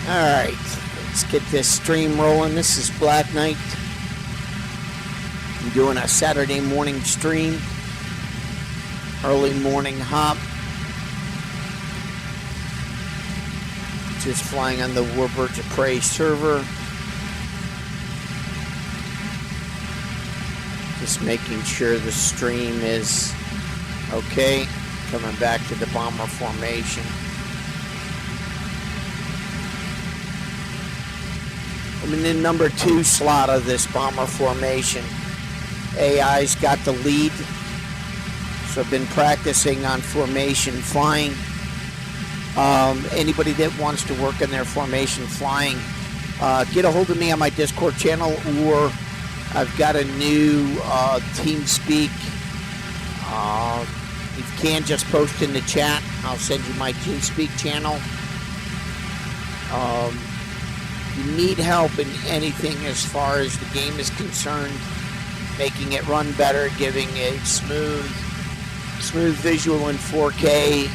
Alright, let's get this stream rolling. This is Black Knight. I'm doing a Saturday morning stream. Early morning hop. Just flying on the Warbirds of Prey server. Just making sure the stream is okay. Coming back to the bomber formation. I'm in the number 2 slot of this bomber formation. AI's got the lead. So I've been practicing on formation flying. Anybody that wants to work in their formation flying, get a hold of me on my Discord channel, or I've got a new TeamSpeak. You can just post in the chat. I'll send you my TeamSpeak channel. You need help in anything as far as the game is concerned, making it run better, giving a smooth visual in 4K,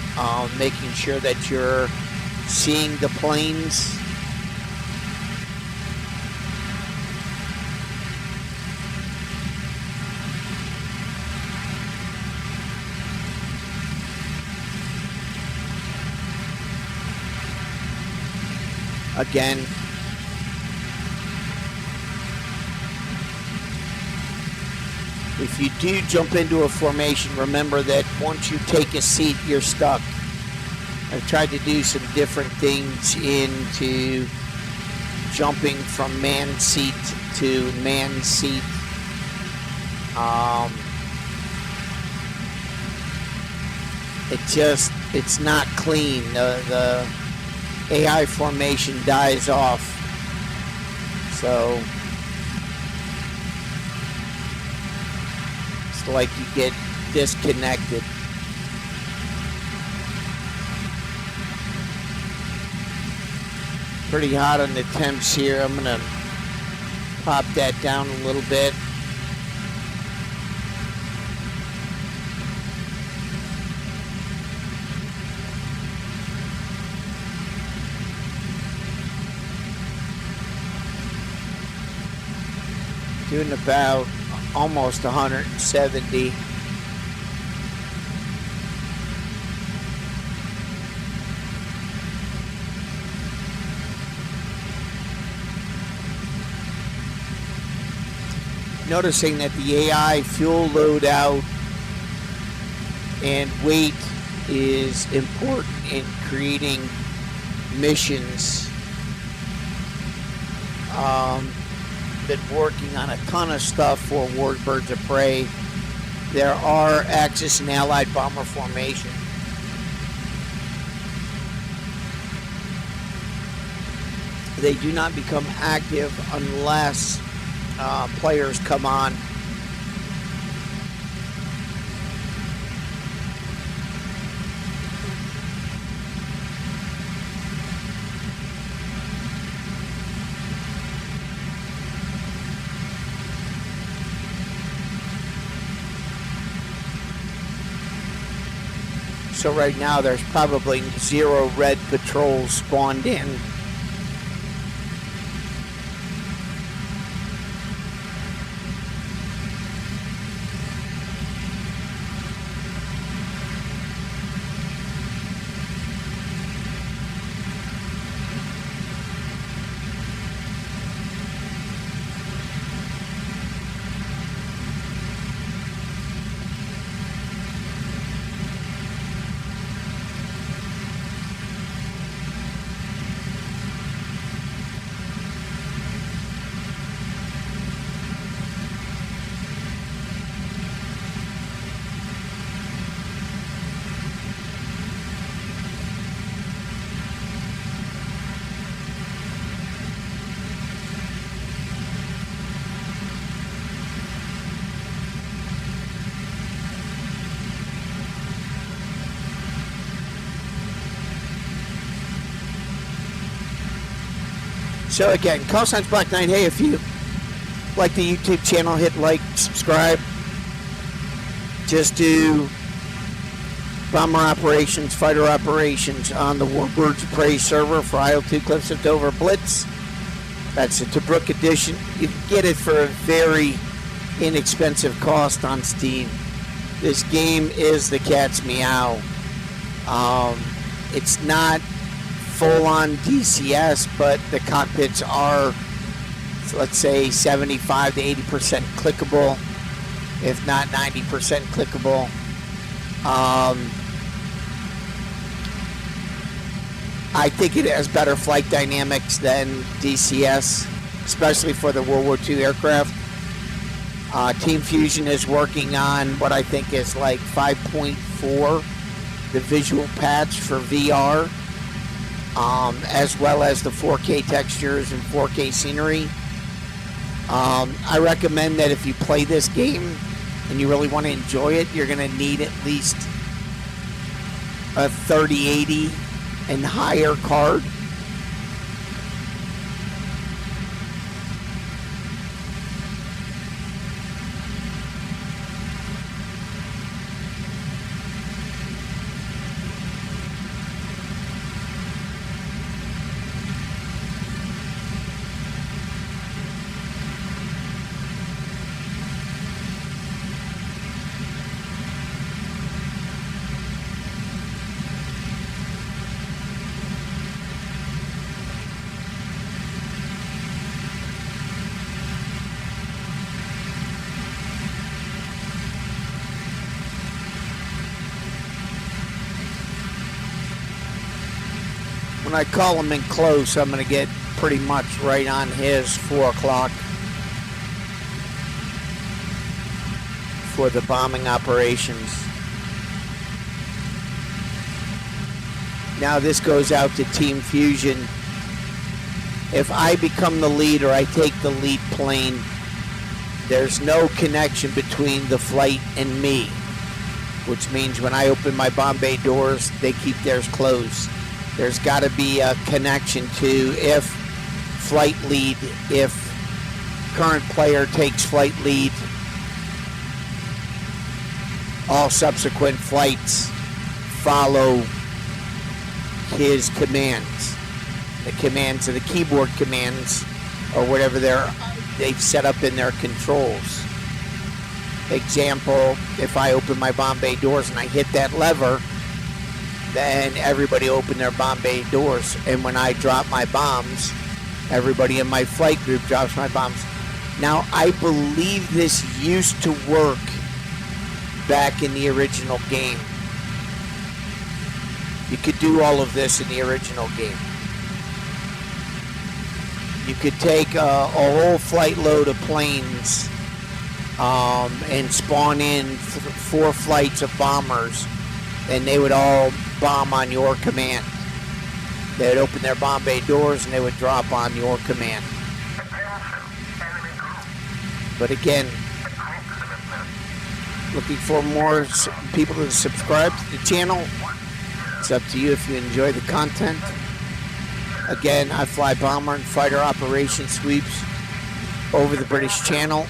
making sure that you're seeing the planes. Again, if you do jump into a formation, remember that once you take a seat, you're stuck. I've tried to do some different things into jumping from man seat to man seat. It's not clean. The AI formation dies off. So it's like you get disconnected. Pretty hot on the temps here. I'm gonna pop that down a little bit. Doing about almost 170. Noticing that the AI fuel loadout and weight is important in creating missions. Been working on a ton of stuff for Warbirds of Prey. There are Axis and Allied bomber formation. They do not become active unless players come on. So right now there's probably 0 red patrols spawned in. So again, call signs Black Knight. Hey, if you like the YouTube channel, hit like, subscribe. Just do bomber operations, fighter operations on the Warbirds Prey server for IL-2 Cliffs of Dover Blitz. That's the Tobruk edition. You can get it for a very inexpensive cost on Steam. This game is the cat's meow. It's not full-on DCS, but the cockpits are, let's say, 75 to 80% clickable, if not 90% clickable. I think it has better flight dynamics than DCS, especially for the World War II aircraft. Team Fusion is working on what I think is like 5.4, the visual patch for VR, as well as the 4K textures and 4K scenery. I recommend that if you play this game and you really want to enjoy it, you're going to need at least a 3080 and higher card. When I call him in close, I'm going to get pretty much right on his 4 o'clock for the bombing operations. Now this goes out to Team Fusion. If I become the lead or I take the lead plane, there's no connection between the flight and me, which means when I open my bomb bay doors, they keep theirs closed. There's got to be a connection to if flight lead, if current player takes flight lead, all subsequent flights follow his commands. The commands are the keyboard commands or whatever they've set up in their controls. Example, if I open my bomb bay doors and I hit that lever, then everybody open their bomb bay doors. And when I drop my bombs, everybody in my flight group drops my bombs. Now, I believe this used to work back in the original game. You could do all of this in the original game. You could take a whole flight load of planes and spawn in 4 flights of bombers, and they would all bomb on your command. They would open their bomb bay doors and they would drop on your command. But again, looking for more people to subscribe to the channel. It's up to you if you enjoy the content. Again, I fly bomber and fighter operation sweeps over the British Channel.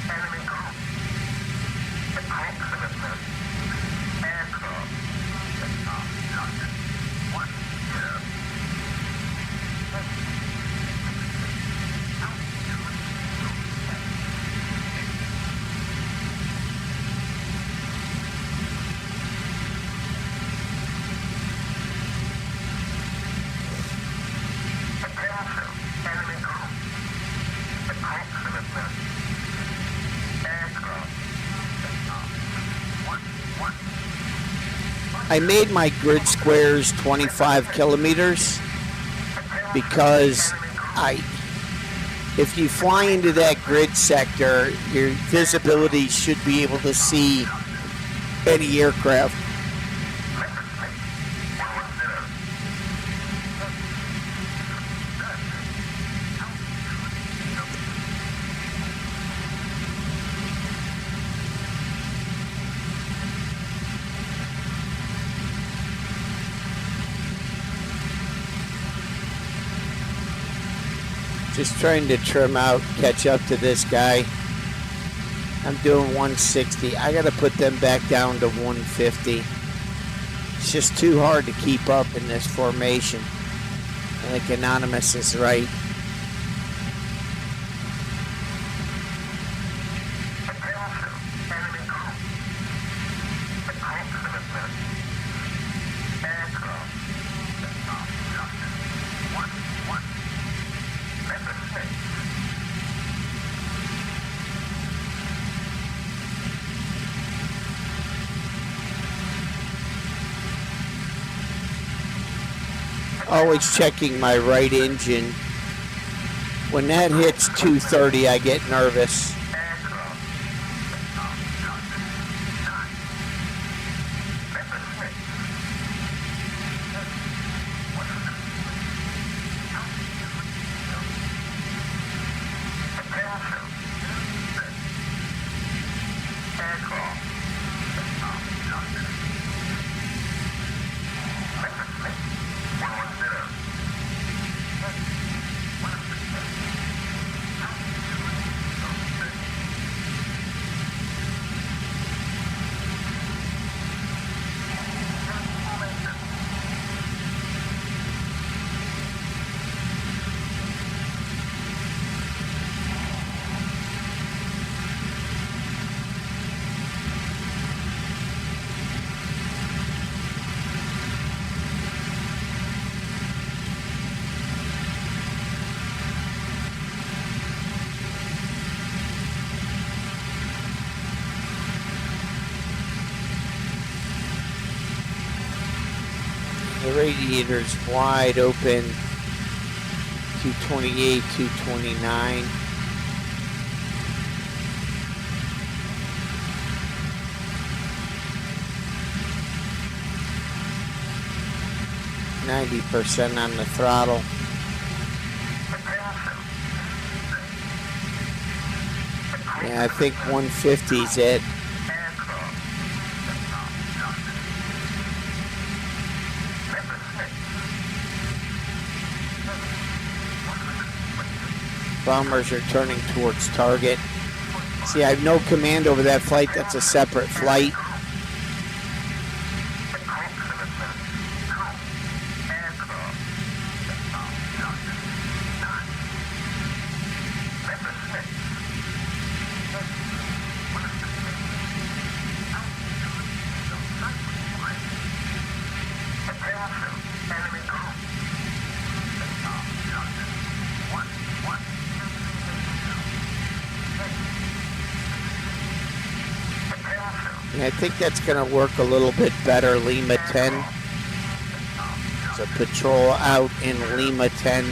I made my grid squares 25 kilometers because if you fly into that grid sector, your visibility should be able to see any aircraft. Just trying to trim out, catch up to this guy. I'm doing 160. I got to put them back down to 150. It's just too hard to keep up in this formation. I think Anonymous is right. Always checking my right engine. When that hits 230, I get nervous. The radiator's wide open, 228, 229. %90 on the throttle. Yeah, I think 150's it. Bombers are turning towards target. See, I have no command over that flight. That's a separate flight. I think that's going to work a little bit better, Lima 10. There's a patrol out in Lima 10.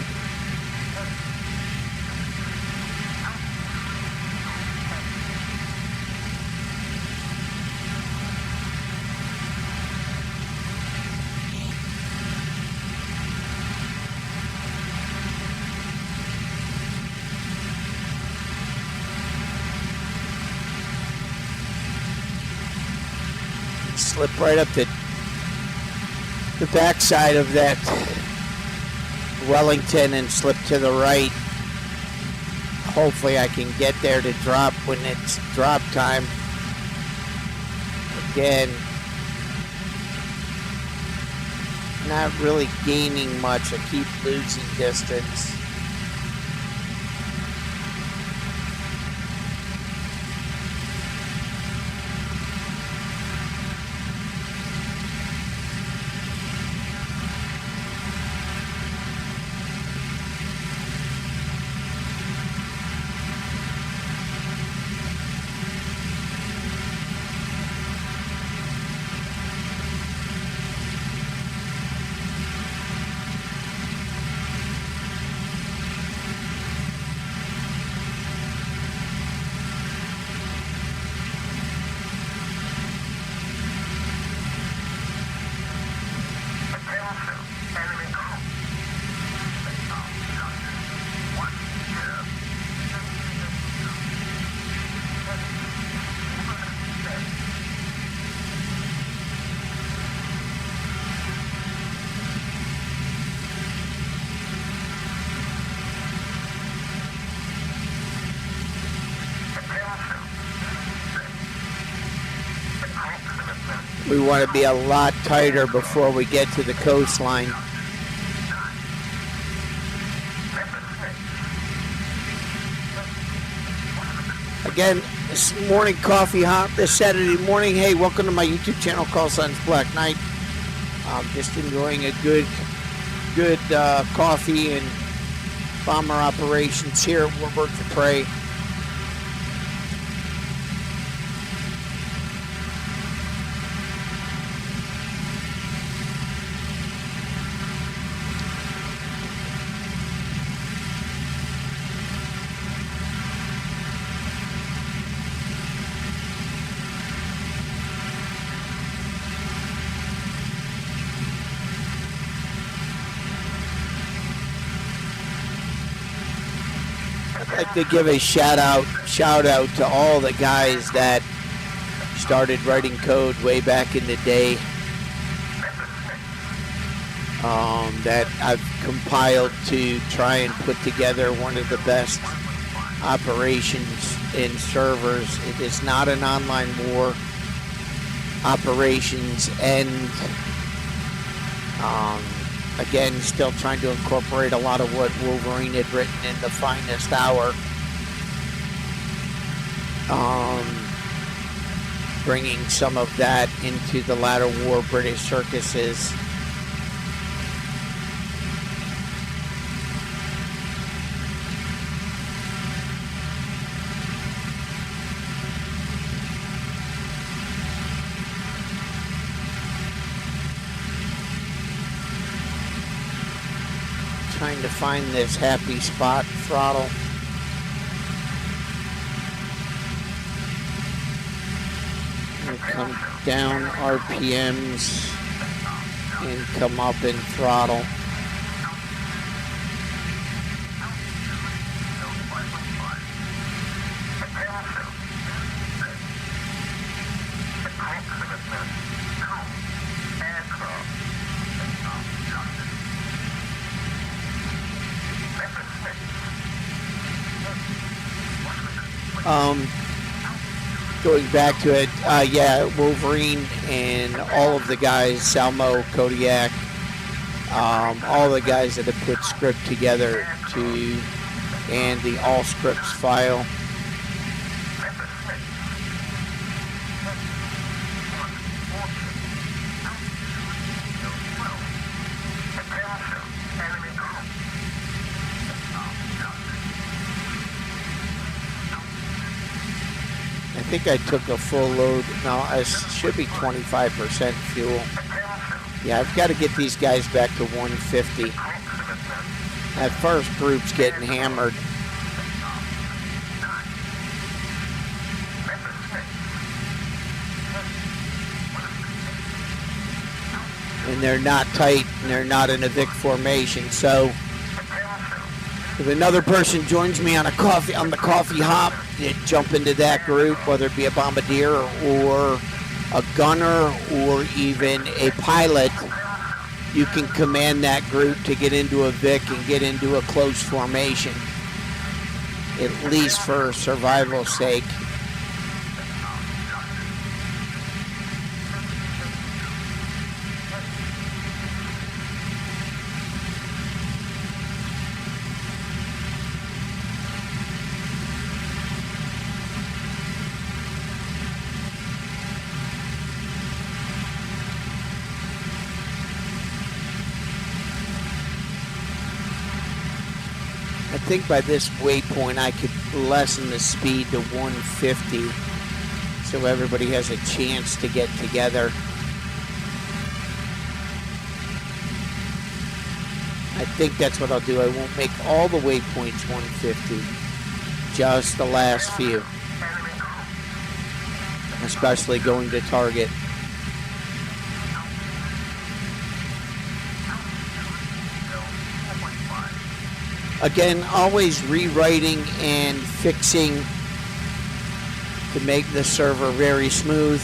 Slip right up the backside of that Wellington and slip to the right. Hopefully I can get there to drop when it's drop time. Again, not really gaining much. I keep losing distance. We want to be a lot tighter before we get to the coastline. Again, this morning coffee hop this Saturday morning. Hey, welcome to my YouTube channel, Call Signs Black Knight. I'm just enjoying a good coffee and bomber operations here at Warbirds of Prey. I'd like to give a shout out to all the guys that started writing code way back in the day, that I've compiled to try and put together one of the best operations in servers. It is not an online war. Operations end. Again, still trying to incorporate a lot of what Wolverine had written in The Finest Hour. Bringing some of that into the latter war British circuses. Trying to find this happy spot throttle. And come down RPMs and come up in throttle. Going back to it, yeah, Wolverine and all of the guys, Salmo, Kodiak, all the guys that have put script together and the all scripts file. I think I took a full load. No, it should be 25% fuel. Yeah, I've got to get these guys back to 150. That first group's getting hammered. And they're not tight, and they're not in a Vic formation. So if another person joins me on the coffee hop, you jump into that group, whether it be a bombardier or a gunner or even a pilot. You can command that group to get into a Vic and get into a close formation, at least for survival's sake. I think by this waypoint I could lessen the speed to 150 so everybody has a chance to get together. I think that's what I'll do. I won't make all the waypoints 150, just the last few, especially going to target. Again, always rewriting and fixing to make the server very smooth.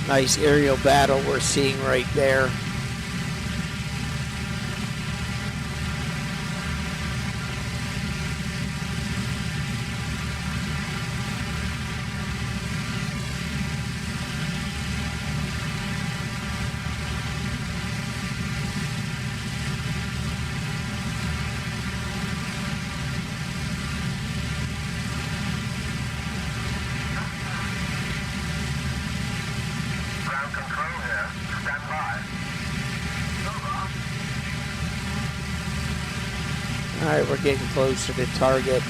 Nice aerial battle we're seeing right there. Alright, we're getting closer to target.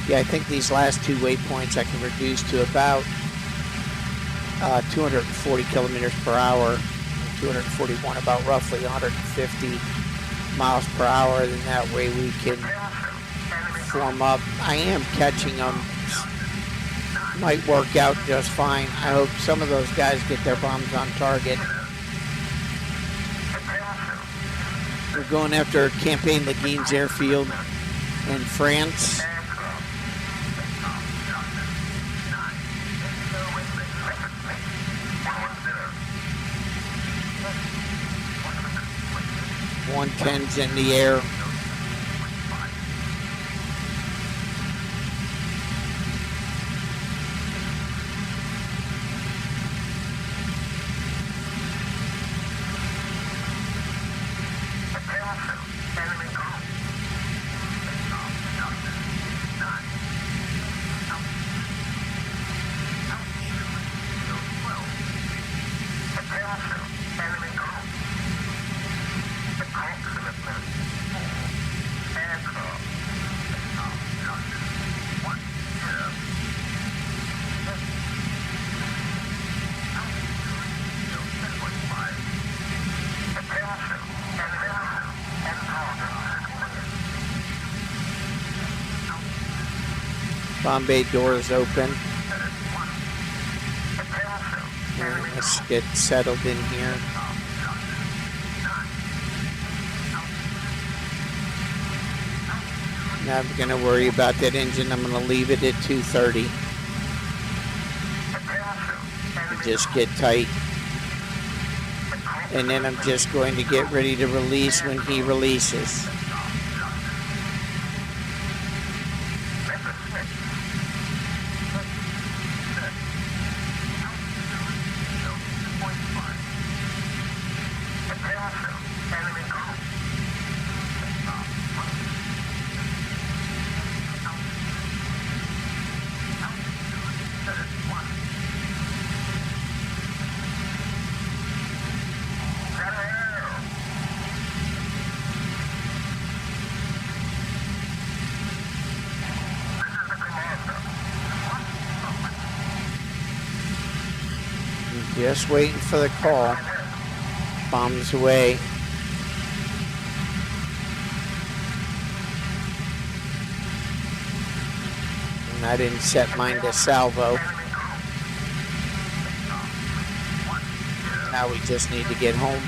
Yeah, I think these last two waypoints I can reduce to about 240 kilometers per hour. 241, about roughly 150 miles per hour. Then that way we can form up. I am catching them. Might work out just fine. I hope some of those guys get their bombs on target. We're going after Campagne Leguines Airfield in France. .110's in the air. Bomb bay doors open. And let's get settled in here. Not going to worry about that engine. I'm going to leave it at 230. And just get tight. And then I'm just going to get ready to release when he releases. Just waiting for the call. Bombs away. And I didn't set mine to salvo. Now we just need to get home.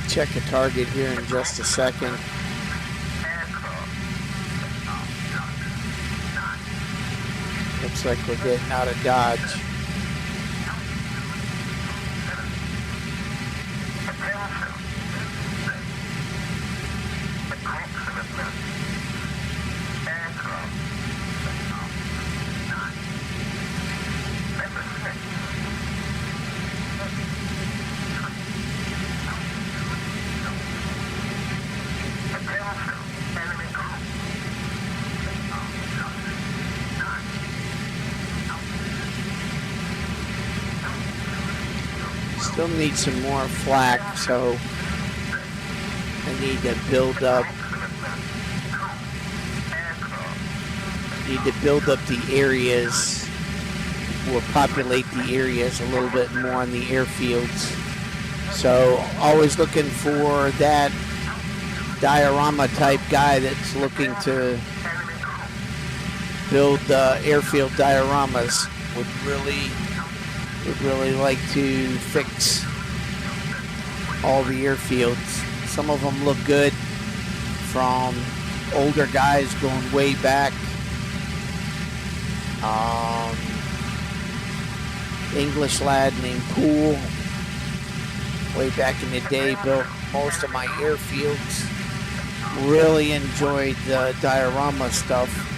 Check a target here in just a second. Looks like we're getting out of Dodge. Still need some more flak, so I need to build up. The areas, or populate the areas a little bit more on the airfields. So always looking for that diorama type guy that's looking to build airfield dioramas. Would really like to fix all the airfields. Some of them look good from older guys going way back. English lad named Poole. Way back in the day, built most of my airfields. Really enjoyed the diorama stuff.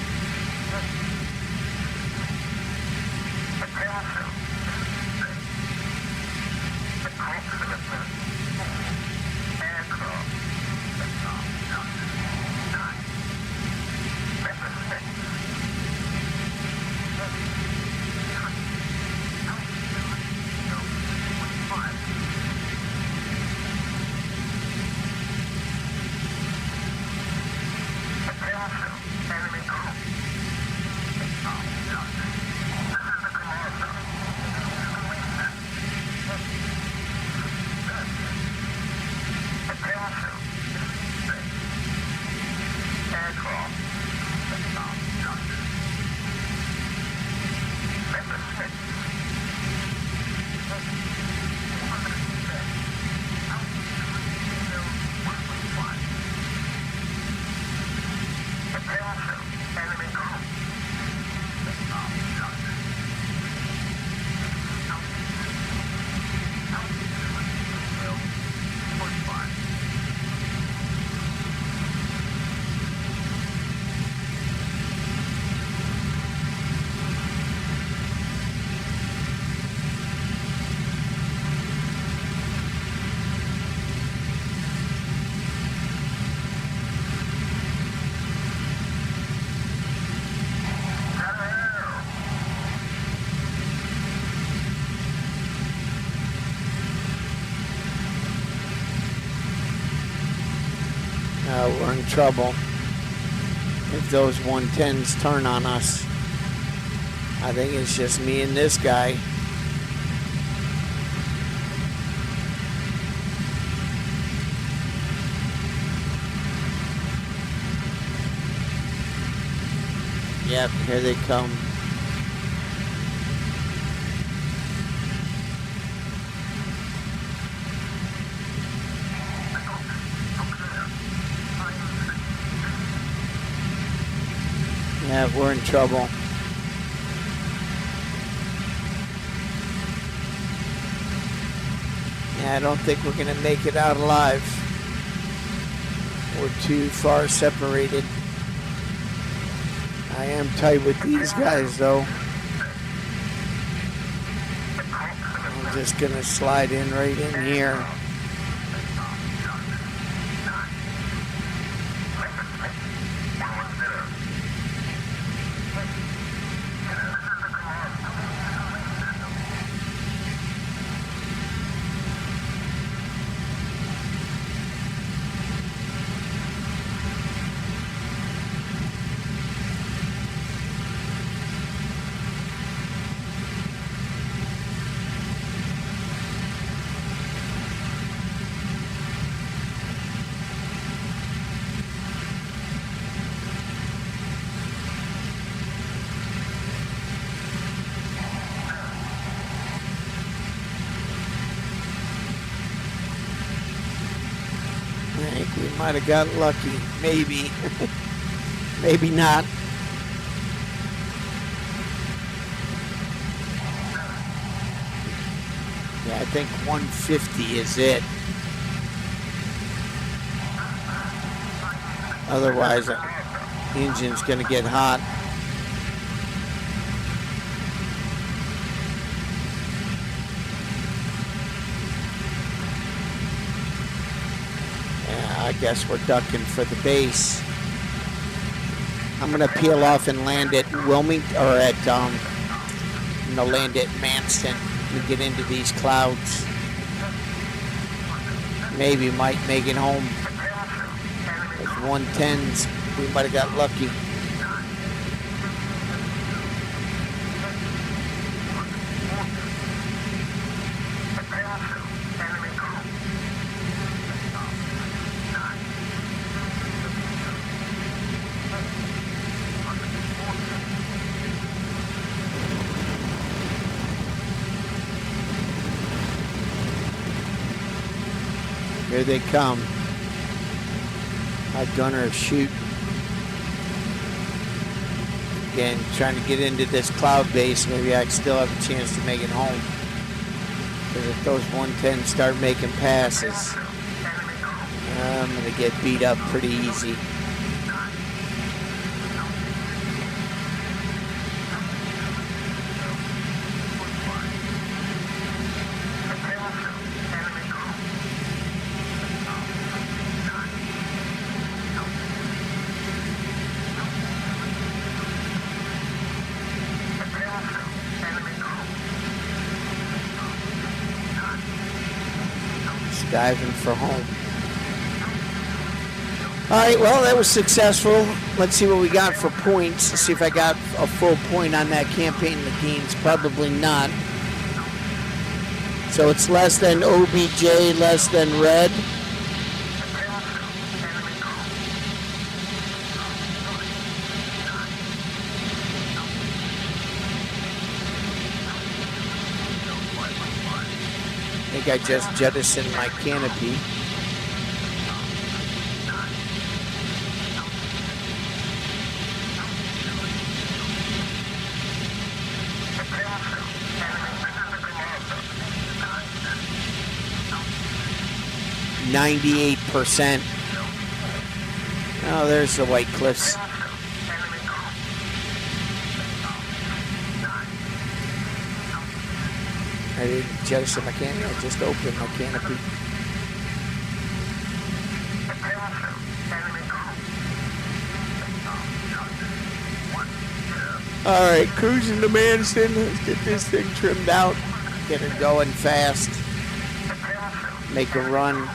We're in trouble if those 110s turn on us. I think it's just me and this guy. Yep, here they come. Yeah, we're in trouble. Yeah, I don't think we're going to make it out alive. We're too far separated. I am tight with these guys, though. I'm just going to slide in right in here. I think we might have got lucky. Maybe. Maybe not. Yeah, I think 150 is it. Otherwise, the engine's going to get hot. I guess we're ducking for the base. I'm gonna peel off and land at Wilmington, or at land at Manston and get into these clouds. Maybe might make it home. Those 110s, we might have got lucky. Here they come. My gunner is shooting. Again, trying to get into this cloud base. Maybe I still have a chance to make it home. Because if those 110s start making passes, I'm going to get beat up pretty easy. Diving for home. All right, well, that was successful. Let's see what we got for points. Let's see if I got a full point on that campaign Lagoons. Probably not. So it's less than OBJ, less than red. I think I just jettisoned my canopy. %. Oh, there's the White Cliffs. I didn't jettison my canopy, I just opened my canopy. Alright, cruising to Madison. Let's get this thing trimmed out. Get her going fast. Make a run.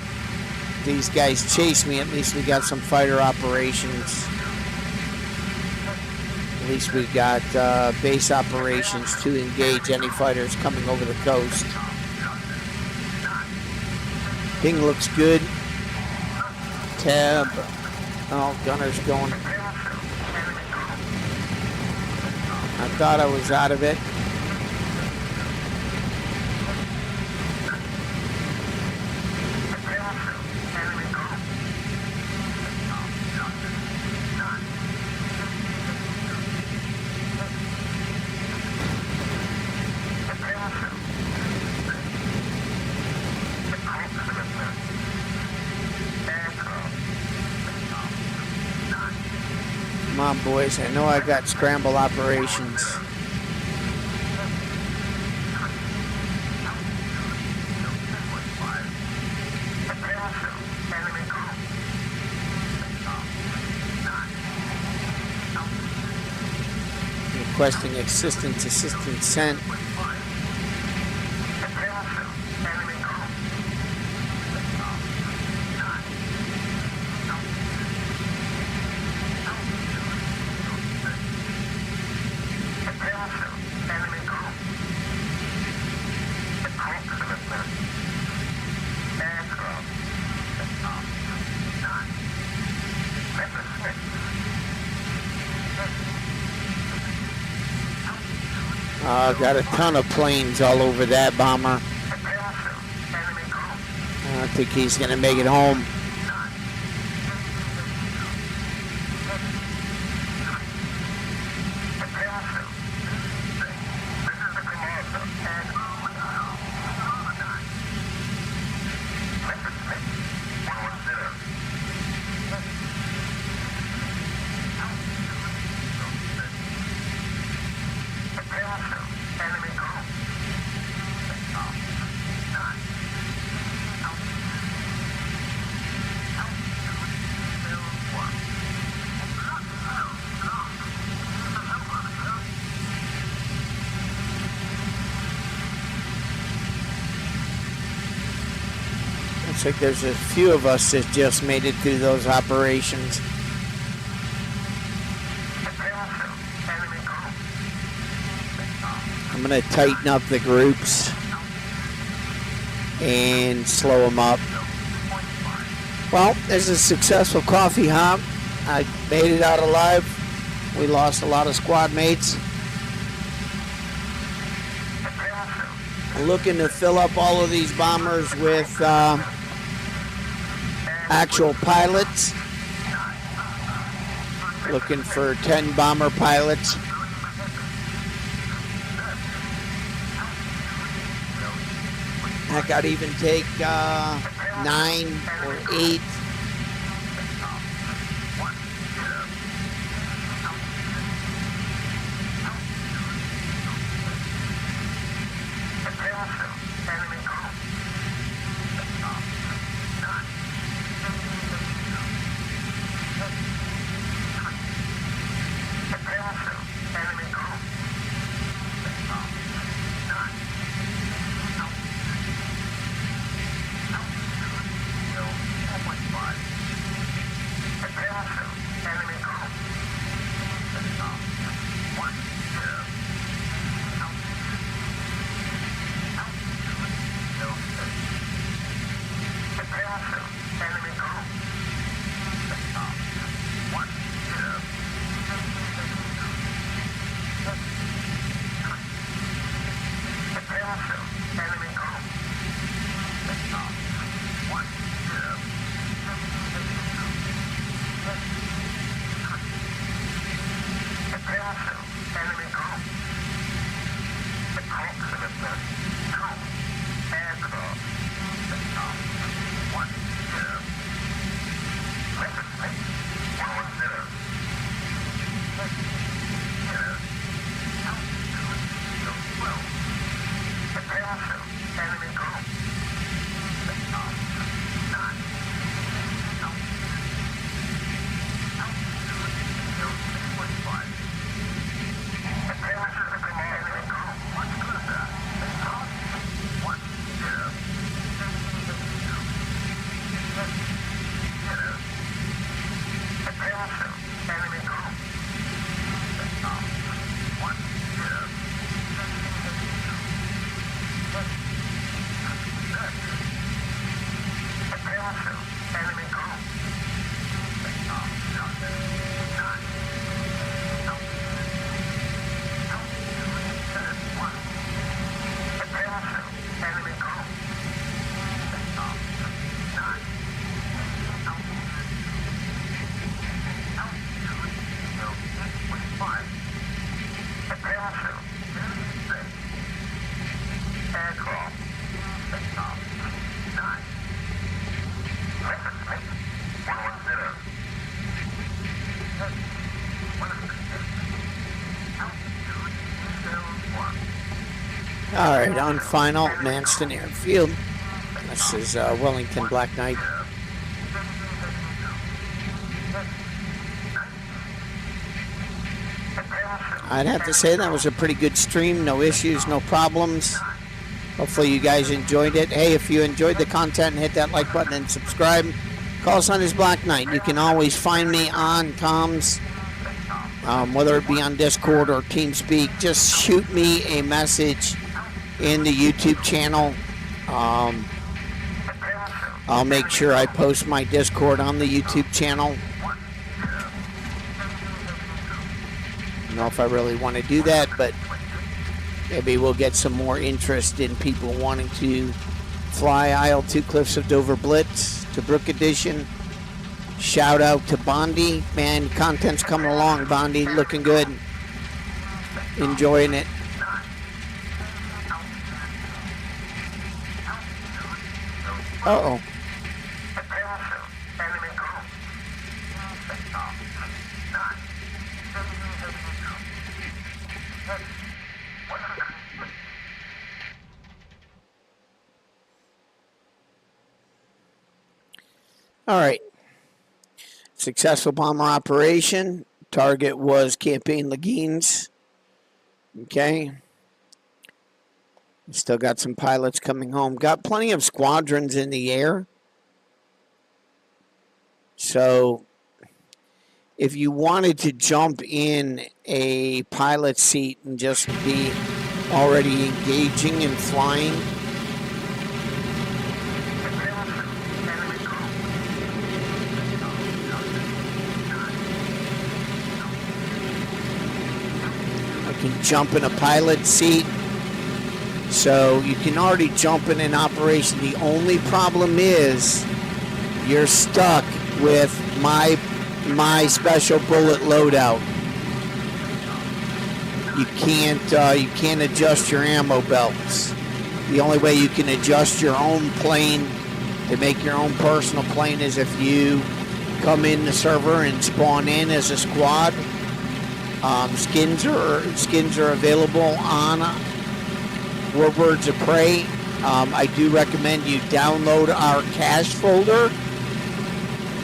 These guys chase me, at least we got some fighter operations. At least we got base operations to engage any fighters coming over the coast. Thing looks good. Tab. Oh, gunner's going. I thought I was out of it. Come on, boys. I know I got scramble operations. Requesting assistance sent. Got a ton of planes all over that bomber. I don't think he's going to make it home. Looks like there's a few of us that just made it through those operations. I'm going to tighten up the groups and slow them up. Well, there's a successful coffee hop. I made it out alive. We lost a lot of squad mates. Looking to fill up all of these bombers with actual pilots. Looking for 10 bomber pilots. Heck, I'd even take 9 or 8. All right, on final, Manston Airfield. This is Wellington Black Knight. I'd have to say that was a pretty good stream. No issues, no problems. Hopefully you guys enjoyed it. Hey, if you enjoyed the content, hit that like button and subscribe. Call sign is Black Knight. You can always find me on comms, whether it be on Discord or TeamSpeak. Just shoot me a message in the YouTube channel. I'll make sure I post my Discord on the YouTube channel. I don't know if I really want to do that, but maybe we'll get some more interest in people wanting to fly IL-2 Cliffs of Dover Blitz to Brook Edition. Shout out to Bondi. Man, content's coming along, Bondi. Looking good. Enjoying it. Uh-oh. All right. Successful bomber operation. Target was Campaign Lagunes. Okay. Still got some pilots coming home. Got plenty of squadrons in the air. So if you wanted to jump in a pilot seat and just be already engaging and flying, I can jump in a pilot seat. So you can already jump in an operation. The only problem is you're stuck with my special bullet loadout. You can't adjust your ammo belts. The only way you can adjust your own plane to make your own personal plane is if you come in the server and spawn in as a squad. Skins are available on Warbirds of Prey. I do recommend you download our cache folder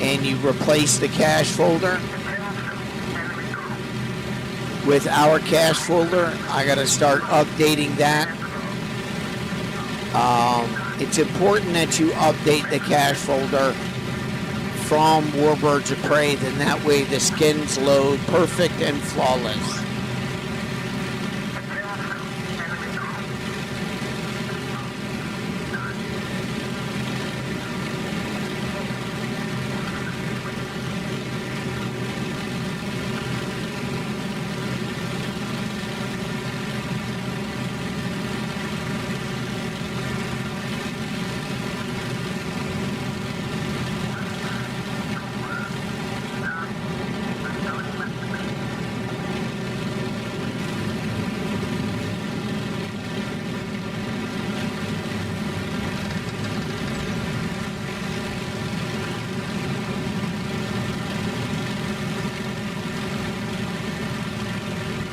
and you replace the cache folder with our cache folder. I got to start updating that. It's important that you update the cache folder from Warbirds of Prey, then that way the skins load perfect and flawless.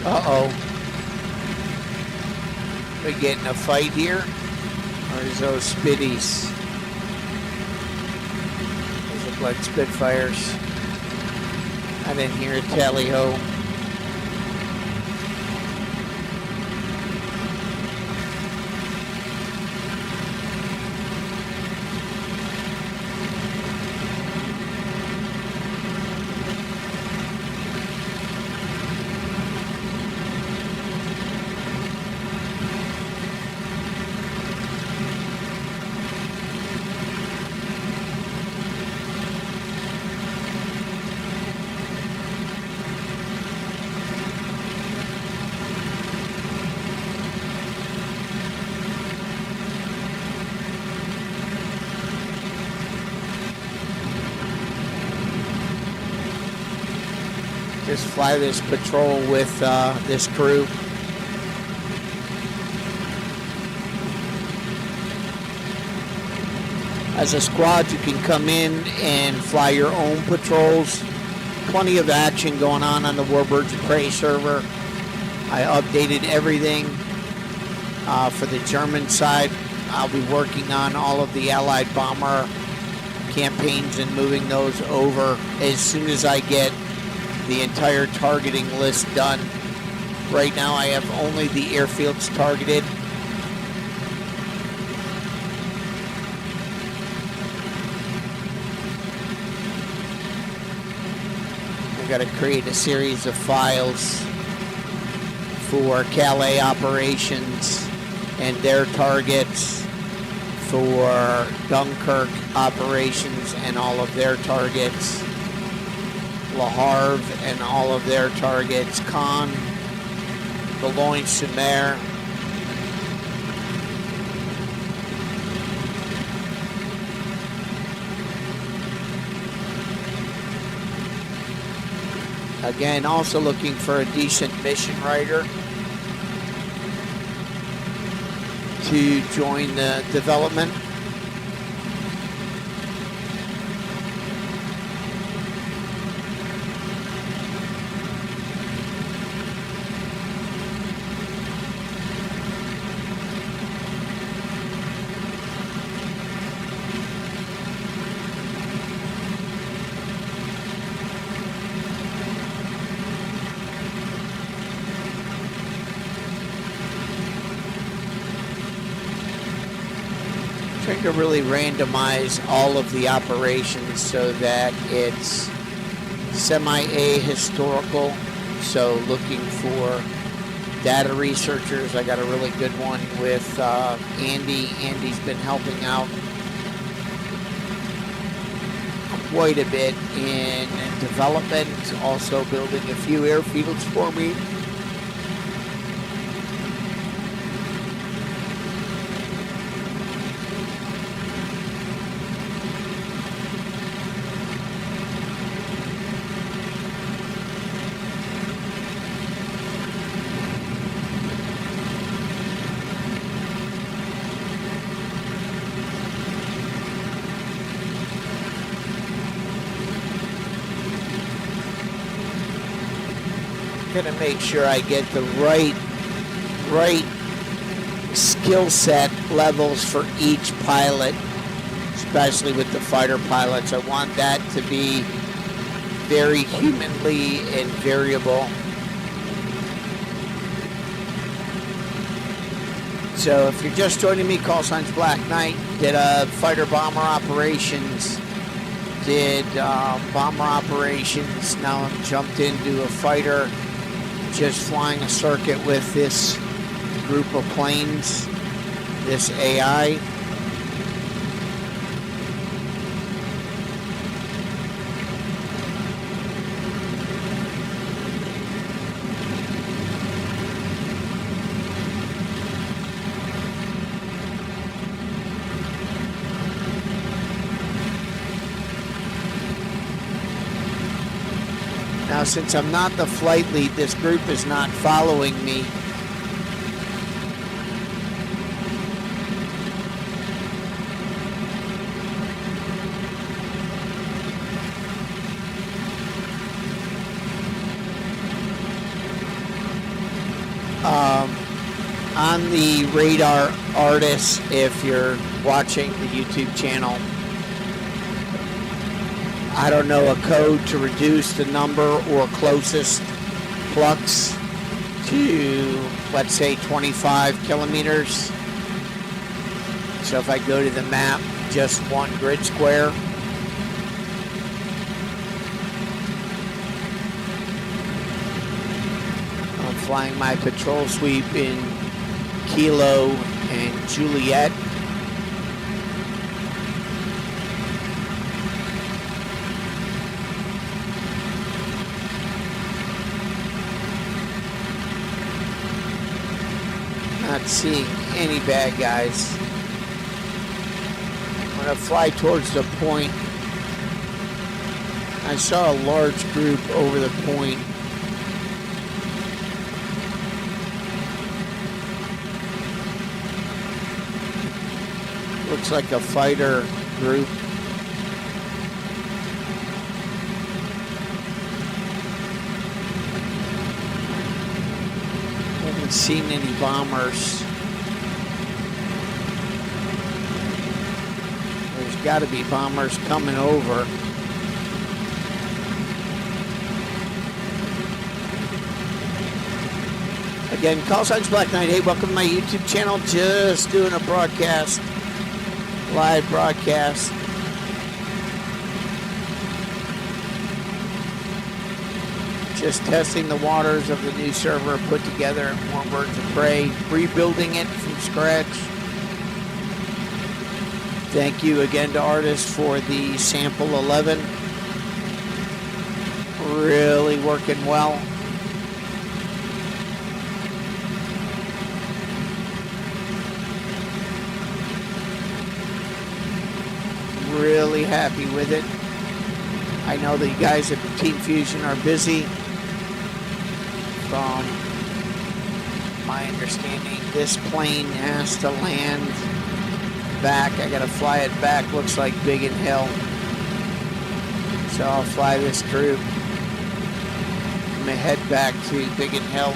Uh-oh. We getting a fight here? Or is those Spitties? Those look like Spitfires. I didn't hear a tally-ho. Just fly this patrol with this crew. As a squad, you can come in and fly your own patrols. Plenty of action going on the Warbirds of Prey server. I updated everything for the German side. I'll be working on all of the Allied bomber campaigns and moving those over as soon as I get the entire targeting list done. Right now I have only the airfields targeted. I got to create a series of files for Calais operations and their targets, for Dunkirk operations and all of their targets, Le Havre and all of their targets, Caen, Boulogne-sur-Mer. Again, also looking for a decent mission writer to join the development. Trying to really randomize all of the operations so that it's semi-ahistorical. So looking for data researchers. I got a really good one with Andy. Andy's been helping out quite a bit in development, also building a few airfields for me. Gonna make sure I get the right skill set levels for each pilot, especially with the fighter pilots. I want that to be very humanly and variable. So if you're just joining me, call signs Black Knight. Did fighter bomber operations. Did bomber operations. Now I'm jumped into a fighter, just flying a circuit with this group of planes, this AI. Now, since I'm not the flight lead, this group is not following me. On the radar artist, if you're watching the YouTube channel, I don't know a code to reduce the number or closest flux to, let's say, 25 kilometers. So if I go to the map, just one grid square. I'm flying my patrol sweep in Kilo and Juliet. Not seeing any bad guys. I'm going to fly towards the point. I saw a large group over the point. Looks like a fighter group. Haven't seen any bombers. There's got to be bombers coming over. Again, call signs Black Knight. Hey, welcome to my YouTube channel. Just doing a broadcast. Live broadcast. Just testing the waters of the new server put together at Warbirds of Prey, rebuilding it from scratch. Thank you again to artists for the sample 11. Really working well. Really happy with it. I know that you guys at Team Fusion are busy. From my understanding, this plane has to land back. I gotta fly it back. Looks like Biggin Hill. So I'll fly this group. I'm gonna head back to Biggin Hill.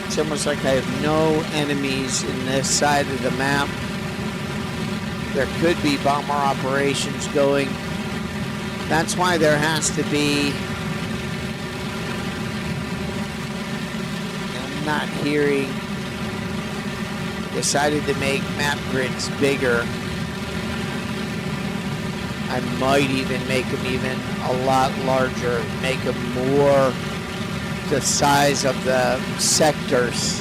It's almost like I have no enemies in this side of the map. There could be bomber operations going. That's why there has to be... I'm not hearing... Decided to make map grids bigger. I might even make them even a lot larger. Make them more... the size of the sectors.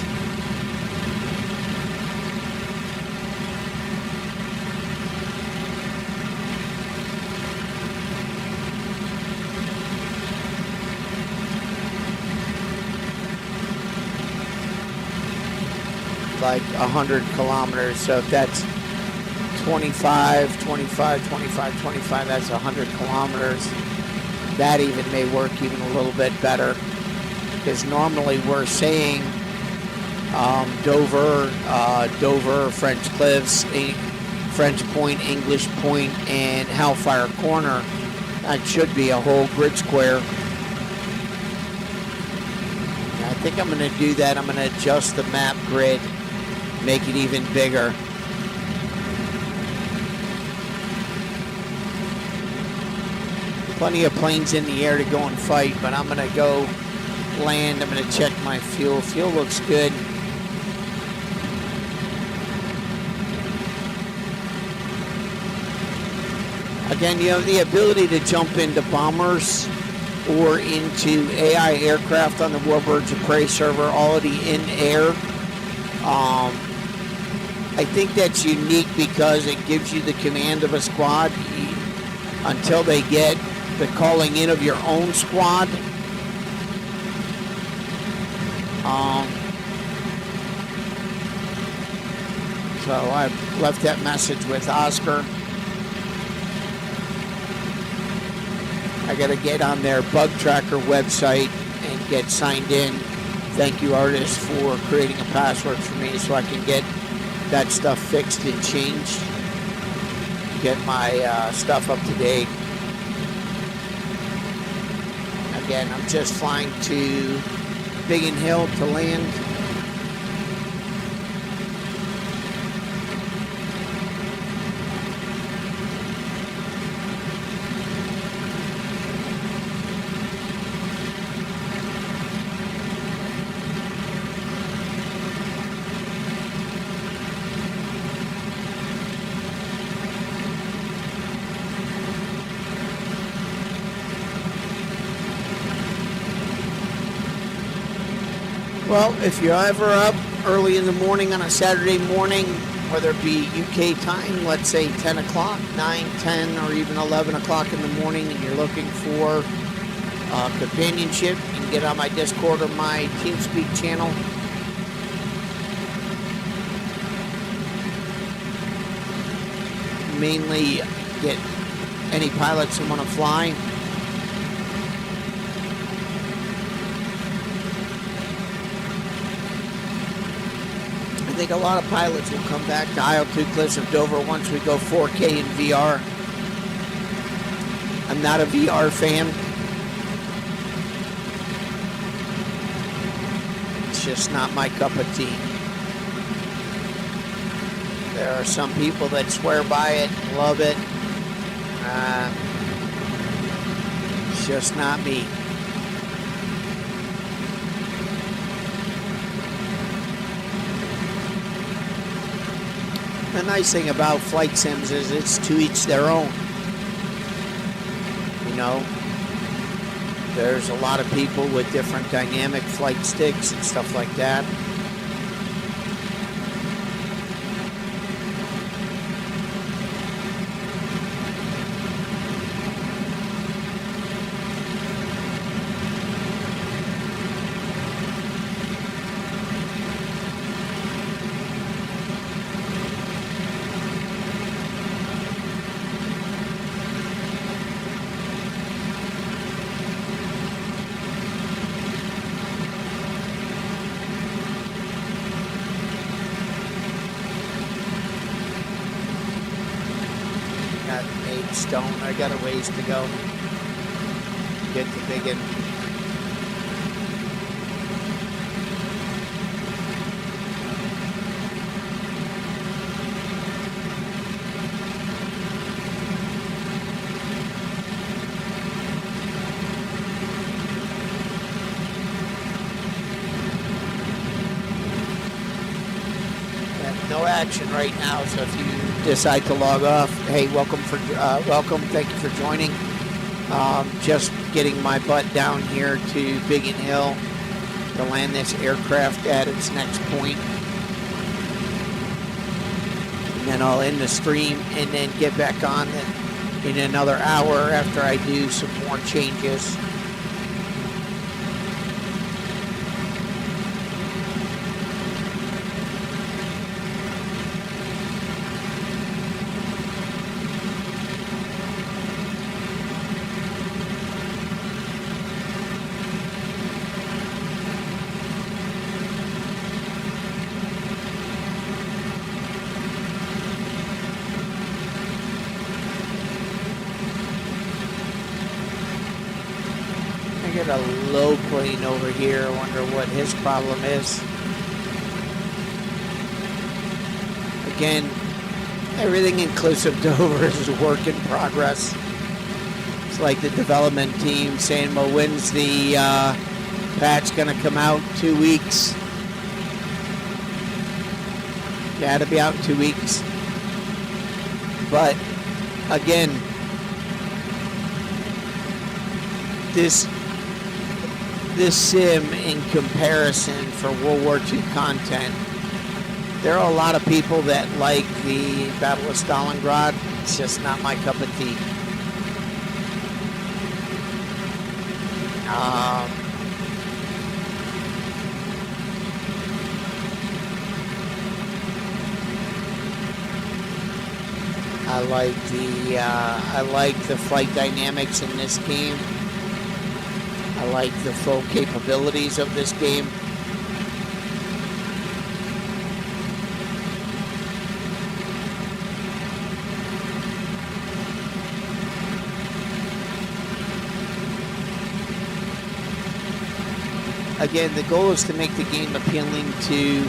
Like 100 kilometers. So if that's 25, 25, 25, 25, that's 100 kilometers. That even may work even a little bit better, because normally we're saying Dover, French Cliffs, French Point, English Point, and Hellfire Corner. That should be a whole grid square. I think I'm going to do that. I'm going to adjust the map grid, make it even bigger. Plenty of planes in the air to go and fight, but I'm going to go land. I'm going to check my fuel. Fuel looks good. Again, you have the ability to jump into bombers or into AI aircraft on the Warbirds of Prey server already in air. I think that's unique because it gives you the command of a squad until they get the calling in of your own squad. So I've left that message with Oscar. I got to get on their bug tracker website and get signed in. Thank you, artists, for creating a password for me so I can get that stuff fixed and changed. Get my stuff up to date. Again, I'm just flying to Biggin Hill to land. Well, if you're ever up early in the morning on a Saturday morning, whether it be UK time, let's say 10 o'clock, 9, 10, or even 11 o'clock in the morning, and you're looking for companionship, you can get on my Discord or my TeamSpeak channel. Mainly get any pilots who want to fly. I think a lot of pilots will come back to Isle 2 Cliffs of Dover once we go 4K in VR. I'm not a VR fan. It's just not my cup of tea. There are some people that swear by it, love it. It's just not me. The nice thing about flight sims is it's to each their own. You know, there's a lot of people with different dynamic flight sticks and stuff like that. Stone. I got a ways to go. Get to Biggin. No action right now, so if you decide to log off, hey, welcome. Thank you for joining. Just getting my butt down here to Biggin Hill to land this aircraft at its next point. And then I'll end the stream and then get back on in another hour after I do some more changes. got a low plane over here. I wonder what his problem is. Again, everything inclusive Dover is a work in progress. It's like the development team saying, well, when's the patch going to come out? 2 weeks. Yeah, it'll be out in 2 weeks. But, again, this sim in comparison for World War II content, there are a lot of people that like the Battle of Stalingrad. It's just not my cup of tea. I like the flight dynamics in this game. I like the full capabilities of this game. Again, the goal is to make the game appealing to,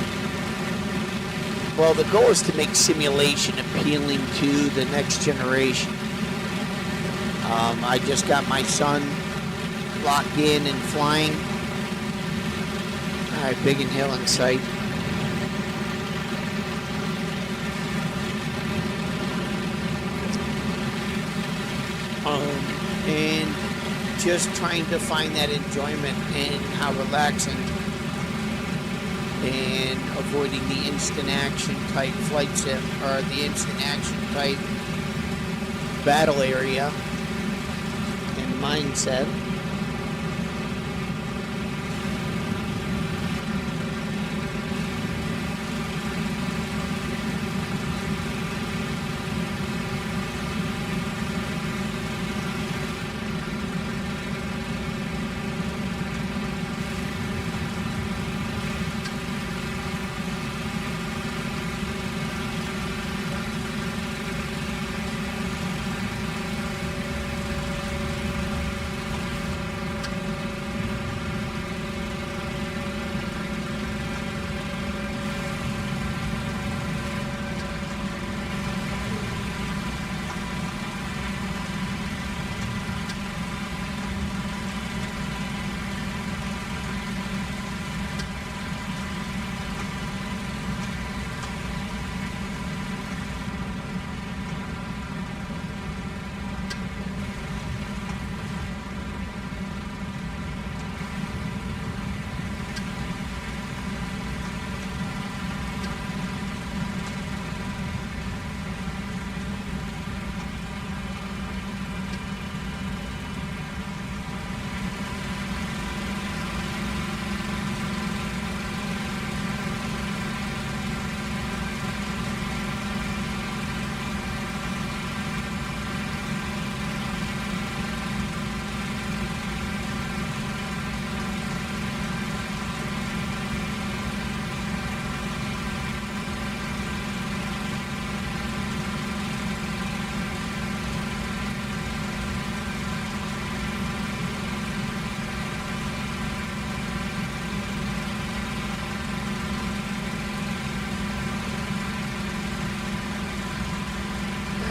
well, the goal is to make simulation appealing to the next generation. I just got my son locked in and flying. All right, Biggin Hill in sight. And just trying to find that enjoyment and how relaxing, and avoiding the instant action type flight sim, or the instant action type battle area and mindset.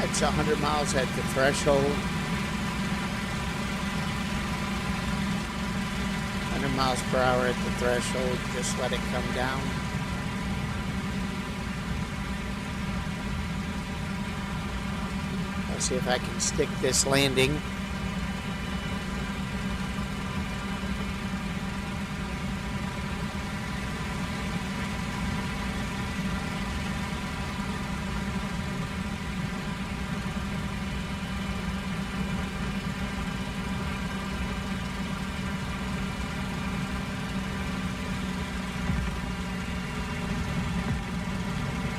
It's 100 miles at the threshold. 100 miles per hour at the threshold. Just let it come down. Let's see if I can stick this landing.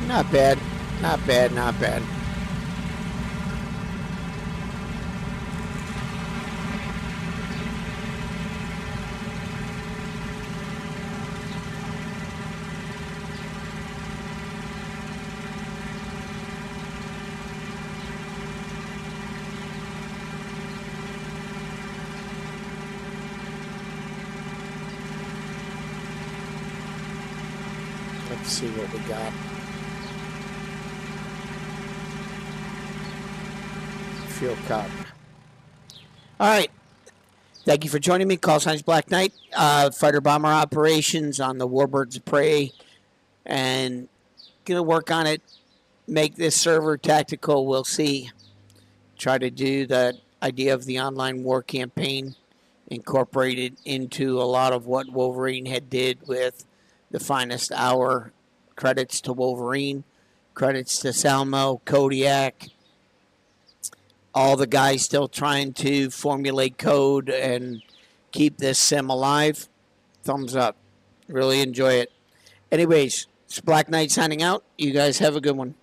Not bad, not bad, not bad. see what we got. Fuel cup. All right. Thank you for joining me. Call signs Black Knight. Fighter bomber operations on the Warbirds of Prey. And going to work on it. Make this server tactical. We'll see. Try to do that idea of the online war campaign incorporated into a lot of what Wolverine had did with the Finest Hour. Credits to Wolverine. Credits to Salmo, Kodiak. All the guys still trying to formulate code and keep this sim alive. Thumbs up. Really enjoy it. Anyways, it's Black Knight signing out. You guys have a good one.